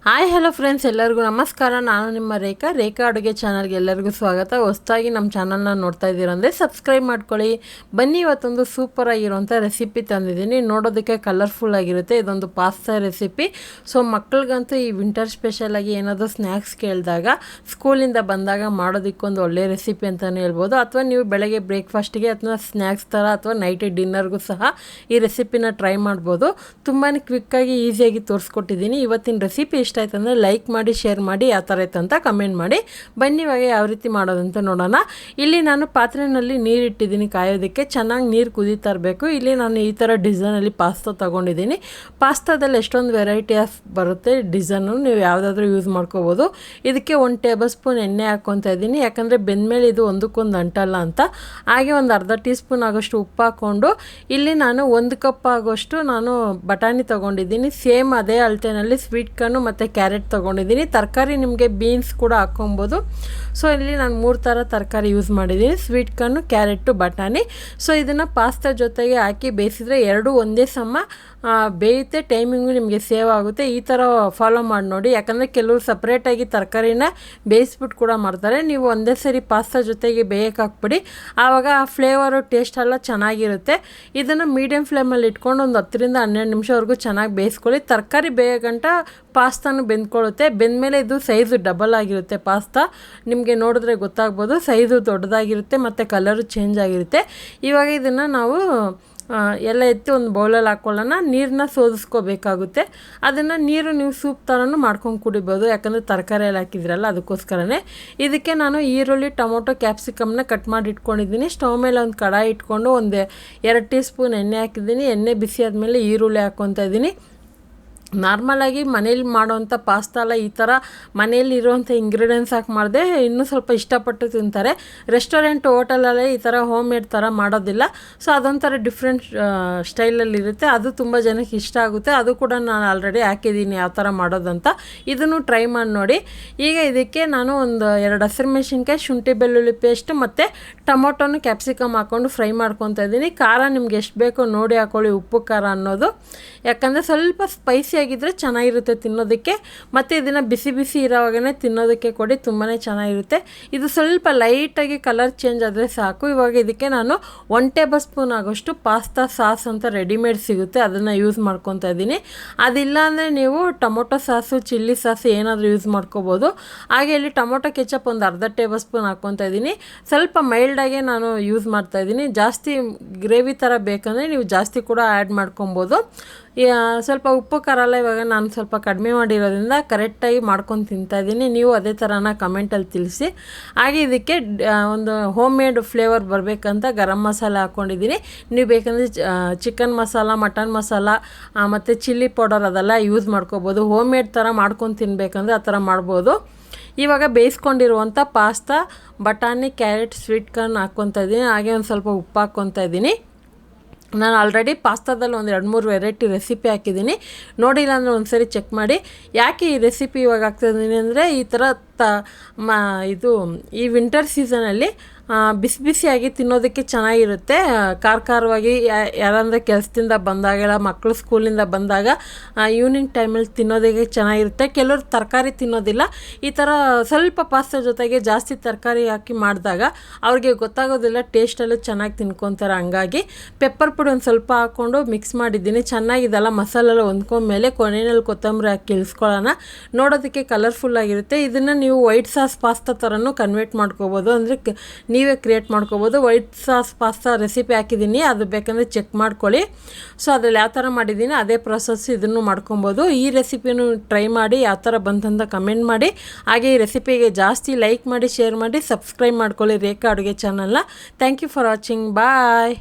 Hi hello friends, ಎಲ್ಲರಿಗೂ ನಮಸ್ಕಾರ. ನಾನು ನಿಮ್ಮ ರೇಖಾ ಅಡುಗೆ ಚಾನಲ್ಗೆ ಎಲ್ಲರಿಗೂ ಸ್ವಾಗತ. ಹೊಸದಾಗಿ ನಮ್ಮ ಚಾನಲ್ನ ನೋಡ್ತಾ ಇದ್ದೀರಂದರೆ ಸಬ್ಸ್ಕ್ರೈಬ್ ಮಾಡ್ಕೊಳ್ಳಿ. ಬನ್ನಿ, ಇವತ್ತೊಂದು ಸೂಪರ್ ಆಗಿರುವಂಥ ರೆಸಿಪಿ ತಂದಿದ್ದೀನಿ. ನೋಡೋದಕ್ಕೆ ಕಲರ್ಫುಲ್ ಆಗಿರುತ್ತೆ. ಇದೊಂದು ಪಾಸ್ತಾ ರೆಸಿಪಿ. ಸೊ ಮಕ್ಕಳಿಗಂತೂ ಈ ವಿಂಟರ್ ಸ್ಪೆಷಲಾಗಿ ಏನಾದರೂ ಸ್ನ್ಯಾಕ್ಸ್ ಕೇಳಿದಾಗ ಸ್ಕೂಲಿಂದ ಬಂದಾಗ ಮಾಡೋದಕ್ಕೊಂದು ಒಳ್ಳೆಯ ರೆಸಿಪಿ ಅಂತಲೇ ಹೇಳ್ಬೋದು. ಅಥವಾ ನೀವು ಬೆಳಗ್ಗೆ ಬ್ರೇಕ್ಫಾಸ್ಟಿಗೆ ಅಥವಾ ಸ್ನ್ಯಾಕ್ಸ್ ಥರ ಅಥವಾ ನೈಟ್ ಡಿನ್ನರ್ಗೂ ಸಹ ಈ ರೆಸಿಪಿನ ಟ್ರೈ ಮಾಡ್ಬೋದು. ತುಂಬಾ ಕ್ವಿಕ್ಕಾಗಿ ಈಸಿಯಾಗಿ ತೋರಿಸ್ಕೊಟ್ಟಿದ್ದೀನಿ. ಇವತ್ತಿನ ರೆಸಿಪಿ ಇಷ್ಟ ಆಯ್ತು ಅಂದರೆ ಲೈಕ್ ಮಾಡಿ, ಶೇರ್ ಮಾಡಿ, ಯಾವ ಥರ ಇತ್ತು ಅಂತ ಕಮೆಂಟ್ ಮಾಡಿ. ಬನ್ನಿ ಇವಾಗ ಯಾವ ರೀತಿ ಮಾಡೋದಂತ ನೋಡೋಣ. ಇಲ್ಲಿ ನಾನು ಪಾತ್ರೆಯಲ್ಲಿ ನೀರು ಇಟ್ಟಿದ್ದೀನಿ ಕಾಯೋದಕ್ಕೆ. ಚೆನ್ನಾಗಿ ನೀರು ಕುದೀತಾ ಇರಬೇಕು. ಇಲ್ಲಿ ನಾನು ಈ ಥರ ಡಿಸೈನಲ್ಲಿ ಪಾಸ್ತಾ ತೊಗೊಂಡಿದ್ದೀನಿ. ಪಾಸ್ತಾದಲ್ಲಿ ಎಷ್ಟೊಂದು ವೆರೈಟಿ ಆಫ್ ಬರುತ್ತೆ ಡಿಸೈನು, ನೀವು ಯಾವುದಾದ್ರೂ ಯೂಸ್ ಮಾಡ್ಕೋಬೋದು. ಇದಕ್ಕೆ 1 ಟೇಬಲ್ ಸ್ಪೂನ್ ಎಣ್ಣೆ ಹಾಕ್ಕೊತಾ ಇದ್ದೀನಿ, ಯಾಕಂದರೆ ಬೆಂದಮೇಲೆ ಇದು ಒಂದಕ್ಕೊಂದು ಅಂಟಲ್ಲ ಅಂತ. ಹಾಗೆ ಒಂದು ಅರ್ಧ ಟೀ ಸ್ಪೂನ್ ಆಗೋಷ್ಟು ಉಪ್ಪು ಹಾಕ್ಕೊಂಡು ಇಲ್ಲಿ ನಾನು 1 ಕಪ್ ಆಗೋಷ್ಟು ನಾನು ಬಟಾಣಿ ತೊಗೊಂಡಿದ್ದೀನಿ. ಸೇಮ್ ಅದೇ ಅಳತೆನಲ್ಲಿ ಸ್ವೀಟ್ ಕಾರ್ನು ಮತ್ತು ಕ್ಯಾರೆಟ್ ತೊಗೊಂಡಿದ್ದೀನಿ. ತರಕಾರಿ ನಿಮಗೆ ಬೀನ್ಸ್ ಕೂಡ ಹಾಕ್ಕೊಬೋದು. ಸೊ ಇಲ್ಲಿ ನಾನು 3 ಥರ ತರಕಾರಿ ಯೂಸ್ ಮಾಡಿದ್ದೀನಿ: ಸ್ವೀಟ್ ಕಾರ್ನು, ಕ್ಯಾರೆಟು, ಬಟಾಣಿ. ಸೊ ಇದನ್ನು ಪಾಸ್ತಾ ಜೊತೆಗೆ ಹಾಕಿ ಬೇಯಿಸಿದರೆ ಎರಡೂ ಒಂದೇ ಸಮ ಬೇಯುತ್ತೆ. ಟೈಮಿಂಗು ನಿಮಗೆ ಸೇವ್ ಆಗುತ್ತೆ. ಈ ಥರ ಫಾಲೋ ಮಾಡಿ ನೋಡಿ, ಯಾಕಂದರೆ ಕೆಲವರು ಸಪ್ರೇಟಾಗಿ ತರಕಾರಿನ ಬೇಯಿಸ್ಬಿಟ್ಟು ಕೂಡ ಮಾಡ್ತಾರೆ. ನೀವು ಒಂದೇ ಸರಿ ಪಾಸ್ತಾ ಜೊತೆಗೆ ಬೇಯಕ್ಕೆ ಹಾಕ್ಬಿಡಿ, ಆವಾಗ ಆ ಫ್ಲೇವರು ಟೇಸ್ಟ್ ಎಲ್ಲ ಚೆನ್ನಾಗಿರುತ್ತೆ. ಇದನ್ನು ಮೀಡಿಯಮ್ ಫ್ಲೇಮಲ್ಲಿ ಇಟ್ಕೊಂಡು ಒಂದು 10ರಿಂದ 12 ನಿಮಿಷವರೆಗೂ ಚೆನ್ನಾಗಿ ಬೇಯಿಸ್ಕೊಳ್ಳಿ. ತರಕಾರಿ ಬೇಯೋಗಂಟ ಪಾಸ್ತಾನು ಬೆಂದ್ಕೊಳ್ಳುತ್ತೆ. ಬೆಂದಮೇಲೆ ಇದು ಸೈಜು ಡಬಲ್ ಆಗಿರುತ್ತೆ. ಪಾಸ್ತಾ ನಿಮಗೆ ನೋಡಿದ್ರೆ ಗೊತ್ತಾಗ್ಬೋದು, ಸೈಜು ದೊಡ್ಡದಾಗಿರುತ್ತೆ ಮತ್ತು ಕಲರು ಚೇಂಜ್ ಆಗಿರುತ್ತೆ. ಇವಾಗ ಇದನ್ನು ನಾವು ಎಲ್ಲ ಎತ್ತಿ ಒಂದು ಬೌಲಲ್ಲಿ ಹಾಕ್ಕೊಳ್ಳೋಣ. ನೀರನ್ನ ಸೋದಿಸ್ಕೋಬೇಕಾಗುತ್ತೆ. ಅದನ್ನು ನೀರು ನೀವು ಸೂಪ್ ಥರನೂ ಮಾಡ್ಕೊಂಡು ಕುಡಿಬೋದು, ಯಾಕಂದರೆ ತರಕಾರಿ ಎಲ್ಲ ಹಾಕಿದ್ರಲ್ಲ, ಅದಕ್ಕೋಸ್ಕರನೇ. ಇದಕ್ಕೆ ನಾನು ಈರುಳ್ಳಿ, ಟೊಮೊಟೊ, ಕ್ಯಾಪ್ಸಿಕಮ್ನ ಕಟ್ ಮಾಡಿ ಇಟ್ಕೊಂಡಿದ್ದೀನಿ. ಸ್ಟವ್ ಮೇಲೆ ಒಂದು ಕಡಾಯಿ ಇಟ್ಕೊಂಡು ಒಂದು 2 ಟೀ ಸ್ಪೂನ್ ಎಣ್ಣೆ ಹಾಕಿದ್ದೀನಿ. ಎಣ್ಣೆ ಬಿಸಿ ಆದಮೇಲೆ ಈರುಳ್ಳಿ ಹಾಕ್ಕೊತಾ ಇದ್ದೀನಿ. ನಾರ್ಮಲಾಗಿ ಮನೇಲಿ ಮಾಡೋವಂಥ ಪಾಸ್ತಾ ಎಲ್ಲ ಈ ಥರ ಮನೇಲಿ ಇರೋವಂಥ ಇಂಗ್ರೀಡಿಯೆಂಟ್ಸ್ ಹಾಕಿ ಮಾಡಿದೆ ಇನ್ನೂ ಸ್ವಲ್ಪ ಇಷ್ಟಪಟ್ಟು ತಿಂತಾರೆ. ರೆಸ್ಟೋರೆಂಟ್, ಹೋಟೆಲಲ್ಲೇ ಈ ಥರ ಹೋಮ್ ಮೇಡ್ ಥರ ಮಾಡೋದಿಲ್ಲ. ಸೊ ಅದೊಂಥರ ಡಿಫ್ರೆಂಟ್ ಸ್ಟೈಲಲ್ಲಿರುತ್ತೆ. ಅದು ತುಂಬ ಜನಕ್ಕೆ ಇಷ್ಟ ಆಗುತ್ತೆ. ಅದು ಕೂಡ ನಾನು ಆಲ್ರೆಡಿ ಹಾಕಿದ್ದೀನಿ ಯಾವ ಥರ ಮಾಡೋದಂತ. ಇದನ್ನು ಟ್ರೈ ಮಾಡಿ ನೋಡಿ. ಈಗ ಇದಕ್ಕೆ ನಾನು ಒಂದು 2 ಹಸಿರು ಮೆಣಸಿನ್ಕಾಯಿ, ಶುಂಠಿ ಬೆಳ್ಳುಳ್ಳಿ ಪೇಸ್ಟ್ ಮತ್ತು ಟೊಮೊಟೊನು, ಕ್ಯಾಪ್ಸಿಕಮ್ ಹಾಕ್ಕೊಂಡು ಫ್ರೈ ಮಾಡ್ಕೊತಾ ಇದ್ದೀನಿ. ಖಾರ ನಿಮ್ಗೆ ಎಷ್ಟು ಬೇಕೋ ನೋಡಿ ಹಾಕ್ಕೊಳ್ಳಿ, ಉಪ್ಪು ಖಾರ ಅನ್ನೋದು. ಯಾಕಂದರೆ ಸ್ವಲ್ಪ ಸ್ಪೈಸಿ ಆಗಿದ್ದರೆ ಚೆನ್ನಾಗಿರುತ್ತೆ ತಿನ್ನೋದಕ್ಕೆ. ಮತ್ತು ಇದನ್ನು ಬಿಸಿ ಬಿಸಿ ಇರೋವಾಗನೇ ತಿನ್ನೋದಕ್ಕೆ ಕೊಡಿ, ತುಂಬಾ ಚೆನ್ನಾಗಿರುತ್ತೆ. ಇದು ಸ್ವಲ್ಪ ಲೈಟಾಗಿ ಕಲರ್ ಚೇಂಜ್ ಆದರೆ ಸಾಕು. ಇವಾಗ ಇದಕ್ಕೆ ನಾನು 1 ಟೇಬಲ್ ಸ್ಪೂನ್ ಆಗೋಷ್ಟು ಪಾಸ್ತಾ ಸಾಸ್ ಅಂತ ರೆಡಿಮೇಡ್ ಸಿಗುತ್ತೆ, ಅದನ್ನು ಯೂಸ್ ಮಾಡ್ಕೊತಾ ಇದ್ದೀನಿ. ಅದಿಲ್ಲ ಅಂದರೆ ನೀವು ಟೊಮೊಟೊ ಸಾಸು, ಚಿಲ್ಲಿ ಸಾಸು ಏನಾದರೂ ಯೂಸ್ ಮಾಡ್ಕೋಬೋದು. ಹಾಗೆ ಇಲ್ಲಿ ಟೊಮೊಟೊ ಕೆಚಪ್ ಒಂದು ಅರ್ಧ ಟೇಬಲ್ ಸ್ಪೂನ್ ಹಾಕ್ಕೊತಾ ಇದ್ದೀನಿ. ಸ್ವಲ್ಪ ಮೈಲ್ಡಾಗೆ ನಾನು ಯೂಸ್ ಮಾಡ್ತಾಯಿದ್ದೀನಿ. ಜಾಸ್ತಿ ಗ್ರೇವಿ ಥರ ಬೇಕಂದರೆ ನೀವು ಜಾಸ್ತಿ ಕೂಡ ಆ್ಯಡ್ ಮಾಡ್ಕೊಬೋದು. ಸ್ವಲ್ಪ ಉಪ್ಪು ಖಾರ ಎಲ್ಲ ಇವಾಗ ನಾನು ಸ್ವಲ್ಪ ಕಡಿಮೆ ಮಾಡಿರೋದ್ರಿಂದ ಕರೆಕ್ಟಾಗಿ ಮಾಡ್ಕೊಂಡು ತಿಂತಾಯಿದ್ದೀನಿ. ನೀವು ಅದೇ ಥರನ ಕಮೆಂಟಲ್ಲಿ ತಿಳಿಸಿ. ಹಾಗೆ ಇದಕ್ಕೆ ಒಂದು ಹೋಮ್ ಮೇಡ್ ಫ್ಲೇವರ್ ಬರಬೇಕಂತ ಗರಂ ಮಸಾಲ ಹಾಕ್ಕೊಂಡಿದ್ದೀನಿ. ನೀವು ಬೇಕಂದರೆ ಚಿಕನ್ ಮಸಾಲ, ಮಟನ್ ಮಸಾಲ ಮತ್ತು ಚಿಲ್ಲಿ ಪೌಡರ್ ಅದೆಲ್ಲ ಯೂಸ್ ಮಾಡ್ಕೋಬೋದು. ಹೋಮ್ ಮೇಡ್ ಥರ ಮಾಡ್ಕೊಂಡು ತಿನ್ನಬೇಕಂದ್ರೆ ಆ ಥರ ಮಾಡ್ಬೋದು. ಇವಾಗ ಬೇಯಿಸ್ಕೊಂಡಿರುವಂಥ ಪಾಸ್ತಾ, ಬಟಾಣಿ, ಕ್ಯಾರೆಟ್, ಸ್ವೀಟ್ ಕಾರ್ನ್ ಹಾಕ್ಕೊತಾ ಇದ್ದೀನಿ. ಹಾಗೆ ಒಂದು ಸ್ವಲ್ಪ ಉಪ್ಪು ಹಾಕ್ಕೊತಾ ಇದ್ದೀನಿ. ನಾನು ಆಲ್ರೆಡಿ ಪಾಸ್ತಾದಲ್ಲಿ ಒಂದು 2-3 ವೆರೈಟಿ ರೆಸಿಪಿ ಹಾಕಿದ್ದೀನಿ, ನೋಡಿಲ್ಲ ಅಂದರೆ ಒಂದು ಸರಿ ಚೆಕ್ ಮಾಡಿ. ಯಾಕೆ ಈ ರೆಸಿಪಿ ಇವಾಗ ಹಾಕ್ತಾಯಿದ್ದೀನಿ ಅಂದರೆ ಈ ಥರ ಇದು ಈ ವಿಂಟರ್ ಸೀಸನಲ್ಲಿ ಬಿಸಿ ಬಿಸಿಯಾಗಿ ತಿನ್ನೋದಕ್ಕೆ ಚೆನ್ನಾಗಿರುತ್ತೆ. ಖಾರವಾಗಿ ಯಾರಂದರೆ ಕೆಲಸದಿಂದ ಬಂದಾಗೆಲ್ಲ, ಮಕ್ಕಳು ಸ್ಕೂಲಿಂದ ಬಂದಾಗ ಈವ್ನಿಂಗ್ ಟೈಮಲ್ಲಿ ತಿನ್ನೋದಕ್ಕೆ ಚೆನ್ನಾಗಿರುತ್ತೆ. ಕೆಲವರು ತರಕಾರಿ ತಿನ್ನೋದಿಲ್ಲ. ಈ ಥರ ಸ್ವಲ್ಪ ಪಾಸ್ತಾ ಜೊತೆಗೆ ಜಾಸ್ತಿ ತರಕಾರಿ ಹಾಕಿ ಮಾಡಿದಾಗ ಅವ್ರಿಗೆ ಗೊತ್ತಾಗೋದಿಲ್ಲ, ಟೇಸ್ಟಲ್ಲೂ ಚೆನ್ನಾಗಿ ತಿನ್ಕೊತಾರೆ. ಹಂಗಾಗಿ ಪೆಪ್ಪರ್ ಪುಡಿ ಒಂದು ಸ್ವಲ್ಪ ಹಾಕ್ಕೊಂಡು ಮಿಕ್ಸ್ ಮಾಡಿದ್ದೀನಿ. ಚೆನ್ನಾಗಿದೆಲ್ಲ ಮಸಾಲೆಲ್ಲ ಹೊಂದ್ಕೊಂಡ್ಮೇಲೆ ಕೊನೆಯಲ್ಲಿ ಕೊತ್ತಂಬರಿ ಹಾಕಿ ಇಳಿಸ್ಕೊಳ್ಳೋಣ. ನೋಡೋದಕ್ಕೆ ಕಲರ್ಫುಲ್ಲಾಗಿರುತ್ತೆ. ಇದನ್ನು ನೀವು ವೈಟ್ ಸಾಸ್ ಪಾಸ್ತಾ ಥರನೂ ಕನ್ವರ್ಟ್ ಮಾಡ್ಕೋಬೋದು, ಅಂದರೆ ನೀವೇ ಕ್ರಿಯೇಟ್ ಮಾಡ್ಕೋಬೋದು. ವೈಟ್ ಸಾಸ್ ಪಾಸ್ತಾ ರೆಸಿಪಿ ಹಾಕಿದ್ದೀನಿ, ಅದು ಬೇಕಂದರೆ ಚೆಕ್ ಮಾಡ್ಕೊಳ್ಳಿ. ಸೊ ಅದ್ರಲ್ಲಿ ಯಾವ ಥರ ಮಾಡಿದ್ದೀನಿ ಅದೇ ಪ್ರೊಸೆಸ್ ಇದನ್ನು ಮಾಡ್ಕೊಬೋದು. ಈ ರೆಸಿಪಿನೂ ಟ್ರೈ ಮಾಡಿ, ಯಾವ ಥರ ಬಂತಂತ ಕಮೆಂಟ್ ಮಾಡಿ. ಹಾಗೆ ಈ ರೆಸಿಪಿಗೆ ಜಾಸ್ತಿ ಲೈಕ್ ಮಾಡಿ, ಶೇರ್ ಮಾಡಿ, ಸಬ್ಸ್ಕ್ರೈಬ್ ಮಾಡ್ಕೊಳ್ಳಿ ರೇಖಾ ಅಡುಗೆ ಚಾನಲ್ನ. Thank you for watching. Bye.